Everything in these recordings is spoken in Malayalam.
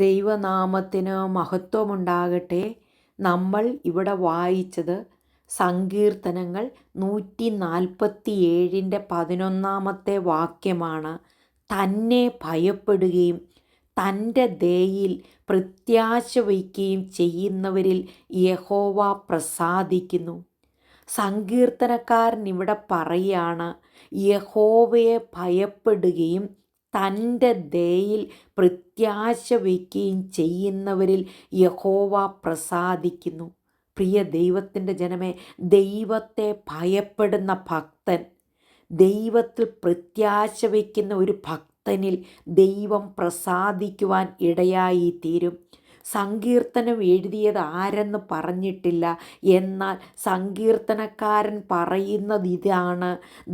ദൈവനാമത്തിന് മഹത്വമുണ്ടാകട്ടെ. നമ്മൾ ഇവിടെ വായിച്ചത് സങ്കീർത്തനങ്ങൾ 147-11 വാക്യമാണ്. തന്നെ ഭയപ്പെടുകയും തൻ്റെ ദയയിൽ പ്രത്യാശ വയ്ക്കുകയും ചെയ്യുന്നവരിൽ യഹോവ പ്രസാദിക്കുന്നു. സങ്കീർത്തനക്കാരൻ ഇവിടെ പറയുകയാണ്, യഹോവയെ ഭയപ്പെടുകയും തൻ്റെ ദയയിൽ പ്രത്യാശ വയ്ക്കുകയും ചെയ്യുന്നവരിൽ യഹോവ പ്രസാദിക്കുന്നു. പ്രിയ ദൈവത്തിൻ്റെ ജനമേ, ദൈവത്തെ ഭയപ്പെടുന്ന ഭക്തൻ, ദൈവത്തിൽ പ്രത്യാശ വയ്ക്കുന്ന ഒരു ഭക്തനിൽ ദൈവം പ്രസാദിക്കുവാൻ ഇടയായി തീരും. സങ്കീർത്തനം എഴുതിയത് ആരെന്ന് പറഞ്ഞിട്ടില്ല. എന്നാൽ സങ്കീർത്തനക്കാരൻ പറയുന്നത് ഇതാണ്: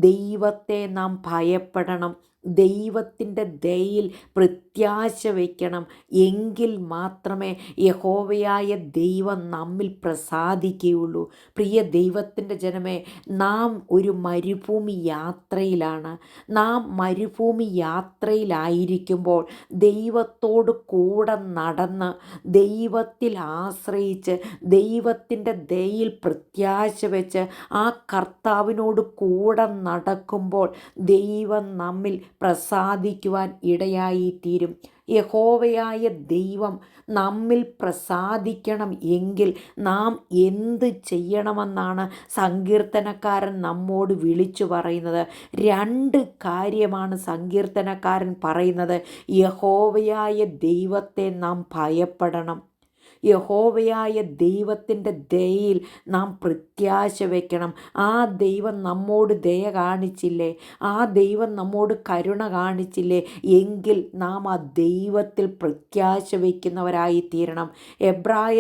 ദൈവത്തെ നാം ഭയപ്പെടണം, ദൈവത്തിൻ്റെ ദയയിൽ പ്രത്യാശ വയ്ക്കണം. എങ്കിൽ മാത്രമേ യഹോവയായ ദൈവം നമ്മിൽ പ്രസാദിക്കുകയുള്ളൂ. പ്രിയ ദൈവത്തിൻ്റെ ജനമേ, നാം ഒരു മരുഭൂമി യാത്രയിലാണ്. നാം മരുഭൂമി യാത്രയിലായിരിക്കുമ്പോൾ ദൈവത്തോട് കൂടെ നടന്ന്, ദൈവത്തിൽ ആശ്രയിച്ച്, ദൈവത്തിൻ്റെ ദയയിൽ പ്രത്യാശ വെച്ച് ആ കർത്താവിനോട് കൂടെ നടക്കുമ്പോൾ ദൈവം നമ്മിൽ പ്രസാദിക്കുവാൻ ഇടയായി തീരും. യഹോവയായ ദൈവം നമ്മിൽ പ്രസാദിക്കണം എങ്കിൽ നാം എന്ത് ചെയ്യണമെന്നാണ് സങ്കീർത്തനക്കാരൻ നമ്മോട് വിളിച്ചു പറയുന്നത്. 2 കാര്യമാണ് സങ്കീർത്തനക്കാരൻ പറയുന്നത്. യഹോവയായ ദൈവത്തെ നാം ഭയപ്പെടണം, യഹോവയായ ദൈവത്തിൻ്റെ ദയയിൽ നാം പ്രത്യാശ വയ്ക്കണം. ആ ദൈവം നമ്മോട് ദയ കാണിച്ചില്ലേ, ആ ദൈവം നമ്മോട് കരുണ കാണിച്ചില്ലേ, എങ്കിൽ നാം ആ ദൈവത്തിൽ പ്രത്യാശ വയ്ക്കുന്നവരായി തീരണം. എബ്രായ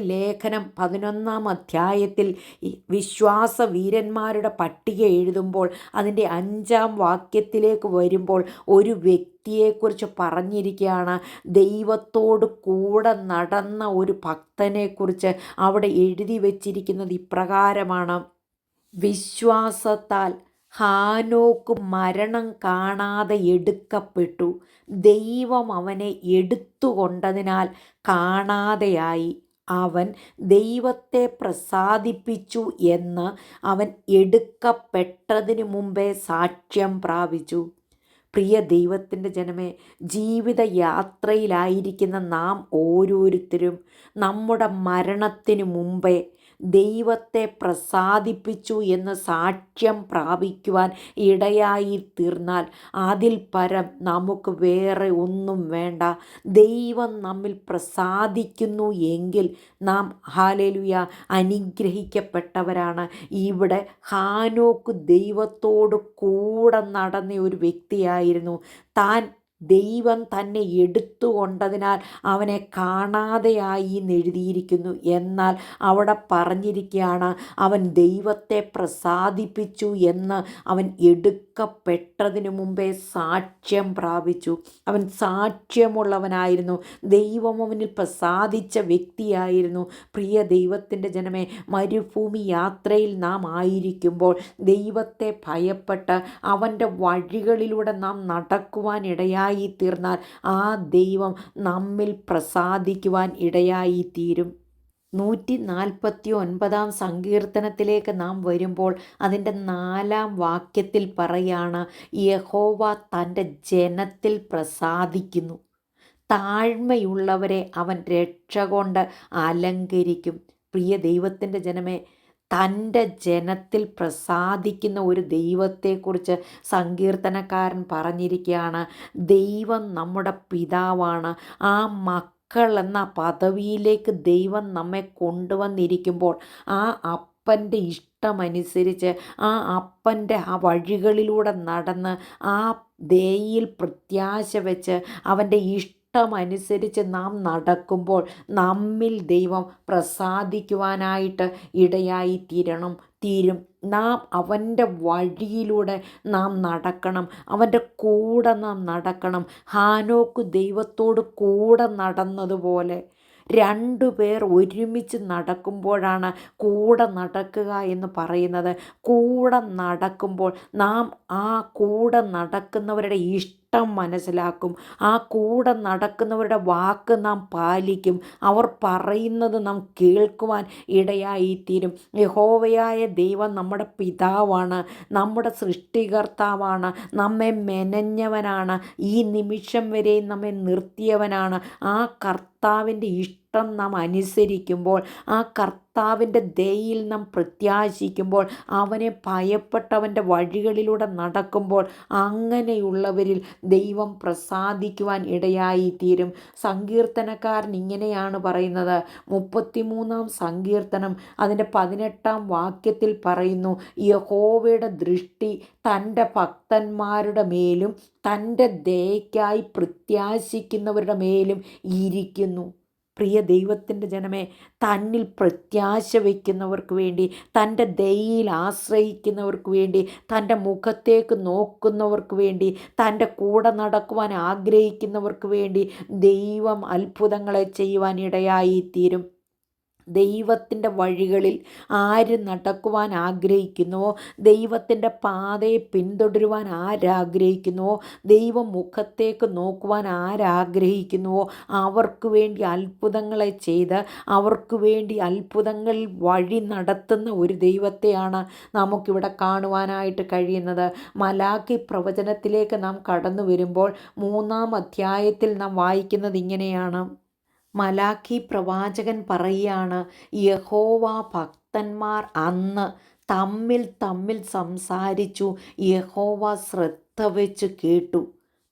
ലേഖനം 11 അധ്യായത്തിൽ വിശ്വാസ വീരന്മാരുടെ പട്ടിക എഴുതുമ്പോൾ അതിൻ്റെ 5 വാക്യത്തിലേക്ക് വരുമ്പോൾ ഒരു വ്യക്തിയെക്കുറിച്ച് പറഞ്ഞിരിക്കുകയാണ്. ദൈവത്തോട് കൂടെ നടന്ന ഒരു ഭക്തനെക്കുറിച്ച് അവിടെ എഴുതി വച്ചിരിക്കുന്നത് ഇപ്രകാരമാണ്: വിശ്വാസത്താൽ ഹാനോക്ക് മരണം കാണാതെ എടുക്കപ്പെട്ടു, ദൈവം അവനെ എടുത്തുകൊണ്ടതിനാൽ കാണാതെയായി. അവൻ ദൈവത്തെ പ്രസാദിപ്പിച്ചു എന്ന് അവൻ എടുക്കപ്പെട്ടതിന് മുമ്പേ സാക്ഷ്യം പ്രാപിച്ചു. പ്രിയ ദൈവത്തിൻ്റെ ജനമേ, ജീവിത യാത്രയിലായിരിക്കുന്ന നാം ഓരോരുത്തരും നമ്മുടെ മരണത്തിന് മുമ്പേ ദൈവത്തെ പ്രസാദിപ്പിച്ചു എന്ന് സാക്ഷ്യം പ്രാപിക്കുവാൻ ഇടയായി തീർന്നാൽ അതിൽ പരം നമുക്ക് വേറെ ഒന്നും വേണ്ട. ദൈവം നമ്മിൽ പ്രസാദിക്കുന്നു എങ്കിൽ നാം ഹല്ലേലൂയ അനുഗ്രഹിക്കപ്പെട്ടവരാണ്. ഇവിടെ ഹാനോക്ക് ദൈവത്തോട് കൂടെ നടന്ന ഒരു വ്യക്തിയായിരുന്നു. താൻ ദൈവം തന്നെ എടുത്തുകൊണ്ടതിനാൽ അവനെ കാണാതെയായി എന്നെഴുതിയിരിക്കുന്നു. എന്നാൽ അവിടെ പറഞ്ഞിരിക്കുകയാണ്, അവൻ ദൈവത്തെ പ്രസാദിപ്പിച്ചു എന്ന് അവൻ എടുക്കപ്പെട്ടതിന് മുമ്പേ സാക്ഷ്യം പ്രാപിച്ചു. അവൻ സാക്ഷ്യമുള്ളവനായിരുന്നു, ദൈവം അവനിൽ പ്രസാദിച്ച വ്യക്തിയായിരുന്നു. പ്രിയ ദൈവത്തിൻ്റെ ജനമേ, മരുഭൂമി യാത്രയിൽ നാം ആയിരിക്കുമ്പോൾ ദൈവത്തെ ഭയപ്പെട്ട് അവൻ്റെ വഴികളിലൂടെ നാം നടക്കുവാൻ ഇടയായി തീർന്നാൽ ആ ദൈവം നമ്മിൽ പ്രസാദിക്കുവാൻ ഇടയായി തീരും. 149 സങ്കീർത്തനത്തിലേക്ക് നാം വരുമ്പോൾ അതിൻ്റെ 4 വാക്യത്തിൽ പറയാണ്, യഹോവ തൻ്റെ ജനത്തിൽ പ്രസാദിക്കുന്നു, താഴ്മയുള്ളവരെ അവൻ രക്ഷ കൊണ്ട് അലങ്കരിക്കും. പ്രിയ ദൈവത്തിൻ്റെ ജനമേ, തൻ്റെ ജനത്തിൽ പ്രസാദിക്കുന്ന ഒരു ദൈവത്തെക്കുറിച്ച് സങ്കീർത്തനക്കാരൻ പറഞ്ഞിരിക്കുകയാണ്. ദൈവം നമ്മുടെ പിതാവാണ്. ആ മക്കൾ എന്ന പദവിയിലേക്ക് ദൈവം നമ്മെ കൊണ്ടുവന്നിരിക്കുമ്പോൾ ആ അപ്പൻ്റെ ഇഷ്ടമനുസരിച്ച് ആ അപ്പൻ്റെ ആ വഴികളിലൂടെ നടന്ന് ആ ദയയിൽ പ്രത്യാശ വെച്ച് അവൻ്റെ ഇഷ്ടമനുസരിച്ച് നാം നടക്കുമ്പോൾ നമ്മിൽ ദൈവം പ്രസാദിക്കുവാനായിട്ട് ഇടയായി തീരും. നാം അവൻ്റെ വഴിയിലൂടെ നാം നടക്കണം, അവൻ്റെ കൂടെ നാം നടക്കണം. ഹാനോക്ക് ദൈവത്തോട് കൂടെ നടന്നതുപോലെ 2 പേർ ഒരുമിച്ച് നടക്കുമ്പോഴാണ് കൂടെ നടക്കുക എന്ന് പറയുന്നത്. കൂടെ നടക്കുമ്പോൾ നാം ആ കൂടെ നടക്കുന്നവരുടെ ഇഷ്ടം മനസ്സിലാക്കും. ആ കൂടെ നടക്കുന്നവരുടെ വാക്ക് നാം പാലിക്കും. അവർ പറയുന്നത് നാം കേൾക്കുവാൻ ഇടയായിത്തീരും. യഹോവയായ ദൈവം നമ്മുടെ പിതാവാണ്, നമ്മുടെ സൃഷ്ടികർത്താവാണ്, നമ്മെ മെനഞ്ഞവനാണ്, ഈ നിമിഷം വരെയും നമ്മെ നിർത്തിയവനാണ്. ആ കർത്താവിൻ്റെ ഇഷ്ടം നാം അനുസരിക്കുമ്പോൾ, ആ കർത്താവിൻ്റെ ദയയിൽ നാം പ്രത്യാശിക്കുമ്പോൾ, അവനെ ഭയപ്പെട്ടവൻ്റെ വഴികളിലൂടെ നടക്കുമ്പോൾ, അങ്ങനെയുള്ളവരിൽ ദൈവം പ്രസാദിക്കുവാൻ ഇടയായിത്തീരും. സങ്കീർത്തനക്കാരൻ ഇങ്ങനെയാണ് പറയുന്നത്. 33-ാം സങ്കീർത്തനം അതിൻ്റെ 18-ാം വാക്യത്തിൽ പറയുന്നു, യഹോവയുടെ ദൃഷ്ടി തൻ്റെ ഭക്തന്മാരുടെ മേലും തൻ്റെ ദയയ്ക്കായി പ്രത്യാശിക്കുന്നവരുടെ മേലും ഇരിക്കുന്നു. പ്രിയ ദൈവത്തിൻ്റെ ജനമേ, തന്നിൽ പ്രത്യാശ വയ്ക്കുന്നവർക്ക് വേണ്ടി, തൻ്റെ ദയയിൽ ആശ്രയിക്കുന്നവർക്ക് വേണ്ടി, തൻ്റെ മുഖത്തേക്ക് നോക്കുന്നവർക്ക് വേണ്ടി, തൻ്റെ കൂടെ നടക്കുവാൻ ആഗ്രഹിക്കുന്നവർക്ക് വേണ്ടി ദൈവം അത്ഭുതങ്ങളെ ചെയ്യുവാൻ ഇടയായിത്തീരും. ദൈവത്തിൻ്റെ വഴികളിൽ ആര് നടക്കുവാൻ ആഗ്രഹിക്കുന്നുവോ, ദൈവത്തിൻ്റെ പാതയെ പിന്തുടരുവാൻ ആരാഗ്രഹിക്കുന്നുവോ, ദൈവം മുഖത്തേക്ക് നോക്കുവാൻ ആരാഗ്രഹിക്കുന്നുവോ, അവർക്ക് വേണ്ടി അത്ഭുതങ്ങളെ ചെയ്ത് അവർക്ക് വേണ്ടി അത്ഭുതങ്ങളിൽ വഴി നടത്തുന്ന ഒരു ദൈവത്തെയാണ് നമുക്കിവിടെ കാണുവാനായിട്ട് കഴിയുന്നത്. മലാക്കി പ്രവചനത്തിലേക്ക് നാം കടന്നു വരുമ്പോൾ 3-ാം അധ്യായത്തിൽ നാം വായിക്കുന്നത് ഇങ്ങനെയാണ്. മലാക്കി പ്രവാചകൻ പറയുകയാണ്, യഹോവ ഭക്തന്മാർ അന്ന് തമ്മിൽ തമ്മിൽ സംസാരിച്ചു, യഹോവ ശ്രദ്ധ വെച്ച് കേട്ടു.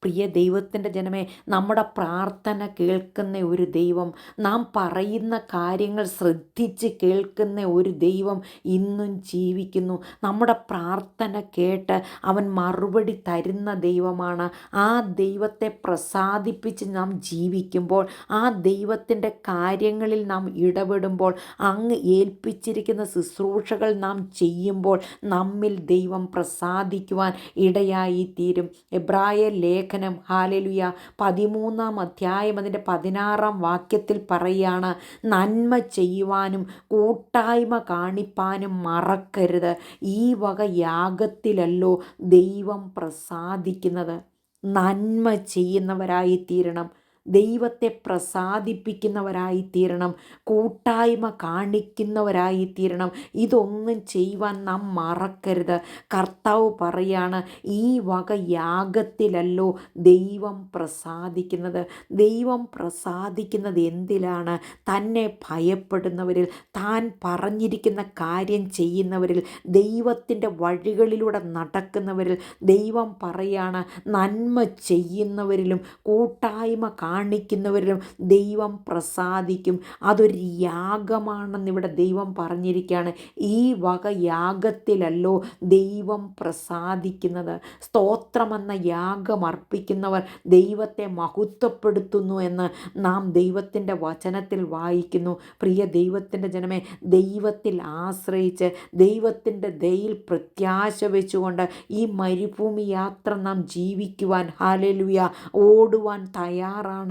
പ്രിയ ദൈവത്തിൻ്റെ ജനമേ, നമ്മുടെ പ്രാർത്ഥന കേൾക്കുന്ന ഒരു ദൈവം, നാം പറയുന്ന കാര്യങ്ങൾ ശ്രദ്ധിച്ച് കേൾക്കുന്ന ഒരു ദൈവം ഇന്നും ജീവിക്കുന്നു. നമ്മുടെ പ്രാർത്ഥന കേട്ട് അവൻ മറുപടി തരുന്ന ദൈവമാണ്. ആ ദൈവത്തെ പ്രസാദിപ്പിച്ച് നാം ജീവിക്കുമ്പോൾ, ആ ദൈവത്തിൻ്റെ കാര്യങ്ങളിൽ നാം ഇടപെടുമ്പോൾ, അങ്ങ് ഏൽപ്പിച്ചിരിക്കുന്ന ശുശ്രൂഷകൾ നാം ചെയ്യുമ്പോൾ നമ്മിൽ ദൈവം പ്രസാദിക്കുവാൻ ഇടയായിത്തീരും. എബ്രായ ലേഖനം ഹല്ലേലൂയ 13-ാം അധ്യായം അതിൻ്റെ 16-ാം വാക്യത്തിൽ പറയുകയാണ്, നന്മ ചെയ്യുവാനും കൂട്ടായ്മ കാണിപ്പാനും മറക്കരുത്, ഈ വക യാഗത്തിലല്ലോ ദൈവം പ്രസാദിക്കുന്നത്. നന്മ ചെയ്യുന്നവരായിത്തീരണം, ദൈവത്തെ പ്രസാദിപ്പിക്കുന്നവരായിത്തീരണം, കൂട്ടായ്മ കാണിക്കുന്നവരായിത്തീരണം. ഇതൊന്നും ചെയ്യുവാൻ നാം മറക്കരുത്. കർത്താവ് പറയാണ്, ഈ വക യാഗത്തിലല്ലോ ദൈവം പ്രസാദിക്കുന്നത്. ദൈവം പ്രസാദിക്കുന്നത് എന്തിലാണ്? തന്നെ ഭയപ്പെടുന്നവരിൽ, താൻ പറഞ്ഞിരിക്കുന്ന കാര്യം ചെയ്യുന്നവരിൽ, ദൈവത്തിൻ്റെ വഴികളിലൂടെ നടക്കുന്നവരിൽ. ദൈവം പറയാണ്, നന്മ ചെയ്യുന്നവരിലും കൂട്ടായ്മ കാണിക്കുന്നവരിലും ദൈവം പ്രസാദിക്കും. അതൊരു യാഗമാണെന്ന് ഇവിടെ ദൈവം പറഞ്ഞിരിക്കുകയാണ്. ഈ വക യാഗത്തിലല്ലോ ദൈവം പ്രസാദിക്കുന്നത്. സ്തോത്രമെന്ന യാഗം അർപ്പിക്കുന്നവർ ദൈവത്തെ മഹത്വപ്പെടുത്തുന്നു എന്ന് നാം ദൈവത്തിൻ്റെ വചനത്തിൽ വായിക്കുന്നു. പ്രിയ ദൈവത്തിൻ്റെ ജനമേ, ദൈവത്തിൽ ആശ്രയിച്ച് ദൈവത്തിൻ്റെ ദയയിൽ പ്രത്യാശ വെച്ചുകൊണ്ട് ഈ മരുഭൂമി യാത്ര നാം ജീവിക്കുവാൻ ഹല്ലേലൂയ ഓടുവാൻ തയ്യാറാണെങ്കിൽ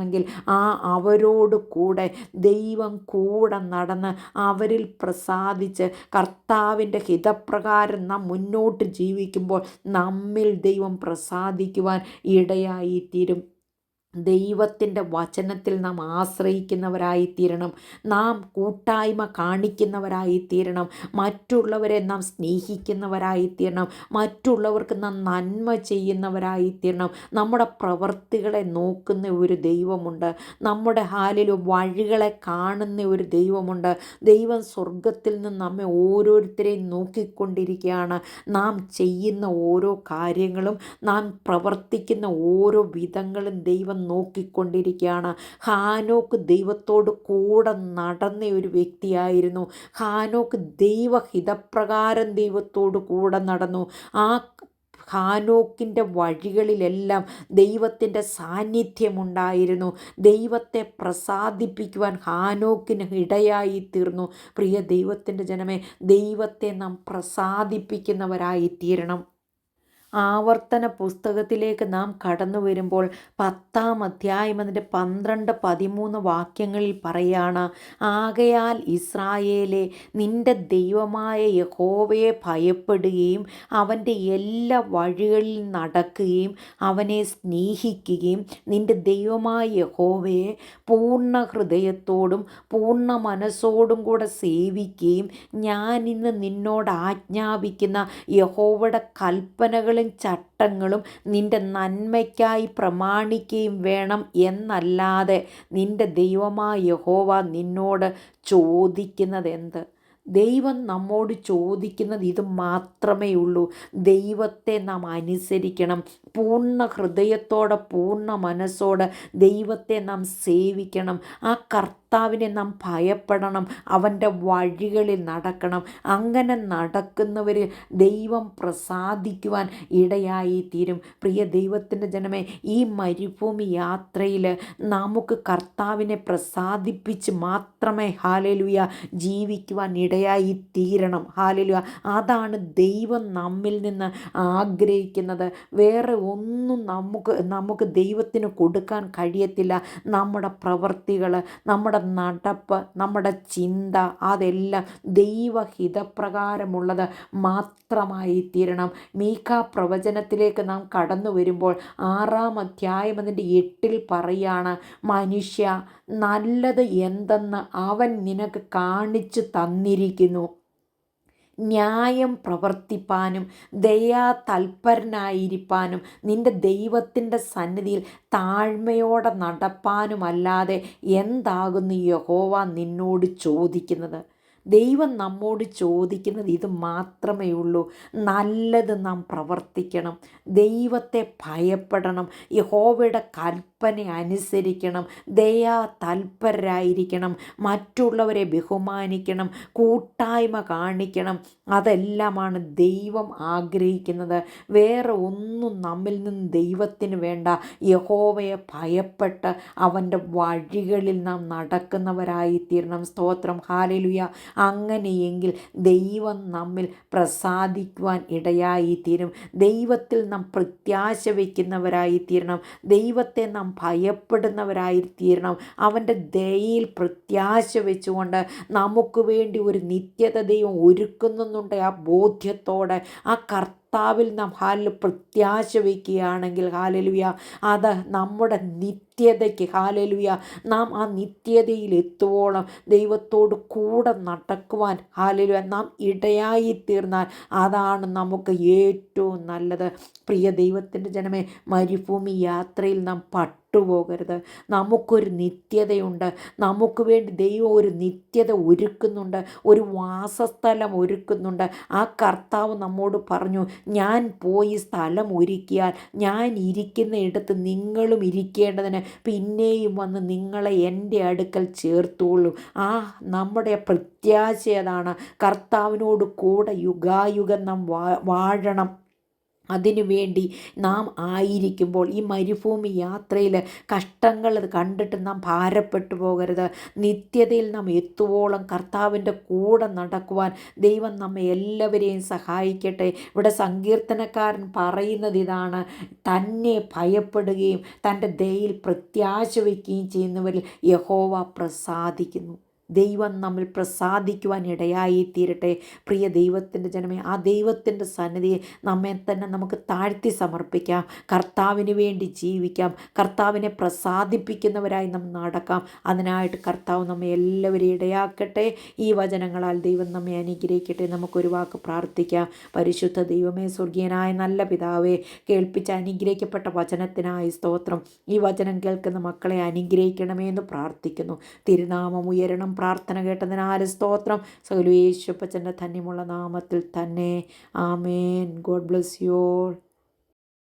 അവരോട് കൂടെ ദൈവം കൂടെ നടന്ന് അവരിൽ പ്രസാദിച്ച് കർത്താവിൻ്റെ ഹിതപ്രകാരം നാം മുന്നോട്ട് ജീവിക്കുമ്പോൾ നമ്മിൽ ദൈവം പ്രസാദിക്കുവാൻ ഇടയായിത്തീരും. ദൈവത്തിൻ്റെ വചനത്തിൽ നാം ആശ്രയിക്കുന്നവരായിത്തീരണം. നാം കൂട്ടായ്മ കാണിക്കുന്നവരായിത്തീരണം. മറ്റുള്ളവരെ നാം സ്നേഹിക്കുന്നവരായിത്തീരണം. മറ്റുള്ളവർക്ക് നാം നന്മ ചെയ്യുന്നവരായിത്തീരണം. നമ്മുടെ പ്രവൃത്തികളെ നോക്കുന്ന ഒരു ദൈവമുണ്ട്. നമ്മുടെ വഴികളെ കാണുന്ന ഒരു ദൈവമുണ്ട്. ദൈവം സ്വർഗത്തിൽ നിന്ന് നമ്മെ ഓരോരുത്തരെയും നോക്കിക്കൊണ്ടിരിക്കുകയാണ്. നാം ചെയ്യുന്ന ഓരോ കാര്യങ്ങളും, നാം പ്രവർത്തിക്കുന്ന ഓരോ വിധങ്ങളും ദൈവം നോക്കിക്കൊണ്ടിരിക്കുകയാണ്. ഹാനോക്ക് ദൈവത്തോട് കൂടെ നടന്ന ഒരു വ്യക്തിയായിരുന്നു. ഹാനോക്ക് ദൈവഹിതപ്രകാരം ദൈവത്തോട് കൂടെ നടന്നു. ആ ഹാനോക്കിൻ്റെ വഴികളിലെല്ലാം ദൈവത്തിൻ്റെ സാന്നിധ്യമുണ്ടായിരുന്നു. ദൈവത്തെ പ്രസാദിപ്പിക്കുവാൻ ഹാനോക്കിന് ഇടയായി തീർന്നു. പ്രിയ ദൈവത്തിൻ്റെ ജനമേ, ദൈവത്തെ നാം പ്രസാദിപ്പിക്കുന്നവരായി തീരണം. ആവർത്തന പുസ്തകത്തിലേക്ക് നാം കടന്നു വരുമ്പോൾ 10-ാം അധ്യായം അതിൻ്റെ 12-13 വാക്യങ്ങളിൽ പറയാണ്, ആകയാൽ ഇസ്രായേലേ, നിന്റെ ദൈവമായ യഹോവയെ ഭയപ്പെടുകയും അവൻ്റെ എല്ലാ വഴികളിൽ നടക്കുകയും അവനെ സ്നേഹിക്കുകയും നിന്റെ ദൈവമായ യഹോവയെ പൂർണ്ണ ഹൃദയത്തോടും പൂർണ്ണ മനസ്സോടും കൂടെ സേവിക്കുകയും ഞാൻ ഇന്ന് നിന്നോട് ആജ്ഞാപിക്കുന്ന യഹോവയുടെ കൽപ്പനകളും ചട്ടങ്ങളും നിന്റെ നന്മയ്ക്കായി പ്രമാണിക്കുകയും വേണം എന്നല്ലാതെ നിന്റെ ദൈവമായ യഹോവ നിന്നോട് ചോദിക്കുന്നത് എന്ത്? ദൈവം നമ്മോട് ചോദിക്കുന്നത് ഇത് മാത്രമേ ഉള്ളൂ. ദൈവത്തെ നാം അനുസരിക്കണം. പൂർണ്ണ ഹൃദയത്തോടെ പൂർണ്ണ മനസ്സോടെ ദൈവത്തെ നാം സേവിക്കണം. ആ കർത്താവിനെ നാം ഭയപ്പെടണം. അവൻ്റെ വഴികളിൽ നടക്കണം. അങ്ങനെ നടക്കുന്നവർ ദൈവം പ്രസാദിക്കുവാൻ ഇടയായി തീരും. പ്രിയ ദൈവത്തിൻ്റെ ജനമേ, ഈ മരുഭൂമി യാത്രയിൽ നമുക്ക് കർത്താവിനെ പ്രസാദിപ്പിച്ച് മാത്രമേ ഹാലേലുയ ജീവിക്കുവാൻ ഇടയായി തീരണം. ഹാലേലുയ, അതാണ് ദൈവം നമ്മിൽ നിന്ന് ആഗ്രഹിക്കുന്നത്. വേറെ ഒന്നും നമുക്ക് ദൈവത്തിന് കൊടുക്കാൻ കഴിയത്തില്ല. നമ്മുടെ പ്രവൃത്തികൾ, നമ്മുടെ നടപ്പ്, നമ്മുടെ ചിന്ത, അതെല്ലാം ദൈവഹിതപ്രകാരമുള്ളത് മാത്രമായി തീരണം. മീഖാ പ്രവചനത്തിലേക്ക് നാം കടന്നു വരുമ്പോൾ 6-ാം അധ്യായം അതിൻ്റെ 8 പറയാണ്, മനുഷ്യ, നല്ലത് എന്തെന്ന് അവൻ നിനക്ക് കാണിച്ചു തന്നിരിക്കുന്നു. ന്യായം പ്രവർത്തിപ്പാനും ദയാ തൽപരനായിരിക്കാനും നിന്റെ ദൈവത്തിൻ്റെ സന്നിധിയിൽ താഴ്മയോടെ നടപ്പാനുമല്ലാതെ എന്താകുന്നു യഹോവ നിന്നോട് ചോദിക്കുന്നത്? ദൈവം നമ്മോട് ചോദിക്കുന്നത് ഇത് മാത്രമേ ഉള്ളൂ. നല്ലത് നാം പ്രവർത്തിക്കണം, ദൈവത്തെ ഭയപ്പെടണം, യഹോവയുടെ കൽപ്പന അനുസരിക്കണം, ദയാ തൽപരരായിരിക്കണം, മറ്റുള്ളവരെ ബഹുമാനിക്കണം, കൂട്ടായ്മ കാണിക്കണം. അതെല്ലാമാണ് ദൈവം ആഗ്രഹിക്കുന്നത്. വേറെ ഒന്നും നമ്മിൽ നിന്ന് ദൈവത്തിന് വേണ്ട. യഹോവയെ ഭയപ്പെട്ട് അവൻ്റെ വഴികളിൽ നാം നടക്കുന്നവരായിത്തീരണം. സ്തോത്രം, ഹല്ലേലൂയ. അങ്ങനെയെങ്കിൽ ദൈവം നമ്മിൽ പ്രസാദിക്കുവാൻ ഇടയായിത്തീരും. ദൈവത്തിൽ നാം പ്രത്യാശ വയ്ക്കുന്നവരായിത്തീരണം. ദൈവത്തെ നാം ഭയപ്പെടുന്നവരായിത്തീരണം. അവൻ്റെ ദയയിൽ പ്രത്യാശ വെച്ചുകൊണ്ട് നമുക്ക് വേണ്ടി ഒരു നിത്യത ദൈവം ഒരുക്കുന്നുണ്ട് ആ ബോധ്യത്തോടെ ആ കർത്താവിൽ നാം പ്രത്യാശ വയ്ക്കുകയാണെങ്കിൽ ഹാലേലുയ, അത് നമ്മുടെ നിത്യതയ്ക്ക് ഹാലേലുയ, നാം ആ നിത്യതയിൽ എത്തുവോളം ദൈവത്തോട് കൂടെ നടക്കുവാൻ ഹാലേലുയ നാം ഇടയായി തീർന്നാൽ അതാണ് നമുക്ക് ഏറ്റവും നല്ലത്. പ്രിയ ദൈവത്തിൻ്റെ ജനമേ, മരുഭൂമി യാത്രയിൽ നാം പോകരുത്. നമുക്കൊരു നിത്യതയുണ്ട്. നമുക്ക് വേണ്ടി ദൈവം ഒരു നിത്യത ഒരുക്കുന്നുണ്ട്, ഒരു വാസസ്ഥലം ഒരുക്കുന്നുണ്ട്. ആ കർത്താവ് നമ്മോട് പറഞ്ഞു, ഞാൻ പോയി സ്ഥലം ഒരുക്കിയാൽ ഞാൻ ഇരിക്കുന്ന ഇടത്ത് നിങ്ങളും ഇരിക്കേണ്ടതിന് പിന്നെയും വന്ന് നിങ്ങളെ എൻ്റെ അടുക്കൽ ചേർത്തുകൊള്ളും. നമ്മുടെ പ്രത്യാശ അതാണ്. കർത്താവിനോട് കൂടെ യുഗായുഗം നാം വാഴണം. അതിനുവേണ്ടി നാം ആയിരിക്കുമ്പോൾ ഈ മരുഭൂമി യാത്രയിൽ കഷ്ടങ്ങൾ കണ്ടിട്ട് നാം ഭാരപ്പെട്ടു പോകരുത്. നിത്യതയിൽ നാം എത്തുവോളം കർത്താവിൻ്റെ കൂടെ നടക്കുവാൻ ദൈവം നമ്മെ എല്ലാവരെയും സഹായിക്കട്ടെ. ഇവിടെ സങ്കീർത്തനക്കാരൻ പറയുന്നത് ഇതാണ്, തന്നെ ഭയപ്പെടുകയും തൻ്റെ ദയയിൽ പ്രത്യാശ വയ്ക്കുകയും ചെയ്യുന്നവരിൽ യഹോവ പ്രസാദിക്കുന്നു. ദൈവം നമ്മിൽ പ്രസാദിക്കുവാൻ ഇടയായി തീരട്ടെ. പ്രിയ ദൈവത്തിൻ്റെ ജനമേ, ആ ദൈവത്തിൻ്റെ സന്നിധിയെ നമ്മെ തന്നെ നമുക്ക് താഴ്ത്തി സമർപ്പിക്കാം. കർത്താവിന് വേണ്ടി ജീവിക്കാം. കർത്താവിനെ പ്രസാദിപ്പിക്കുന്നവരായി നാം നടക്കാം. അതിനായിട്ട് കർത്താവ് നമ്മെ എല്ലാവരെയും ഇടയാക്കട്ടെ. ഈ വചനങ്ങളാൽ ദൈവം നമ്മെ അനുഗ്രഹിക്കട്ടെ. നമുക്കൊരു വാക്ക് പ്രാർത്ഥിക്കാം. പരിശുദ്ധ ദൈവമേ, സ്വർഗീയനായ നല്ല പിതാവേ, കേൾപ്പിച്ച അനുഗ്രഹിക്കപ്പെട്ട വചനത്തിനായി സ്തോത്രം. ഈ വചനം കേൾക്കുന്ന മക്കളെ അനുഗ്രഹിക്കണമേ എന്ന് പ്രാർത്ഥിക്കുന്നു. തിരുനാമം ഉയരണം. പ്രാർത്ഥന കേട്ടതിനാൽ സ്തോത്രം. സകല യേശുപ്പച്ചൻ്റെ ധന്യമുള്ള നാമത്തിൽ തന്നെ. ആമേൻ. God bless you all.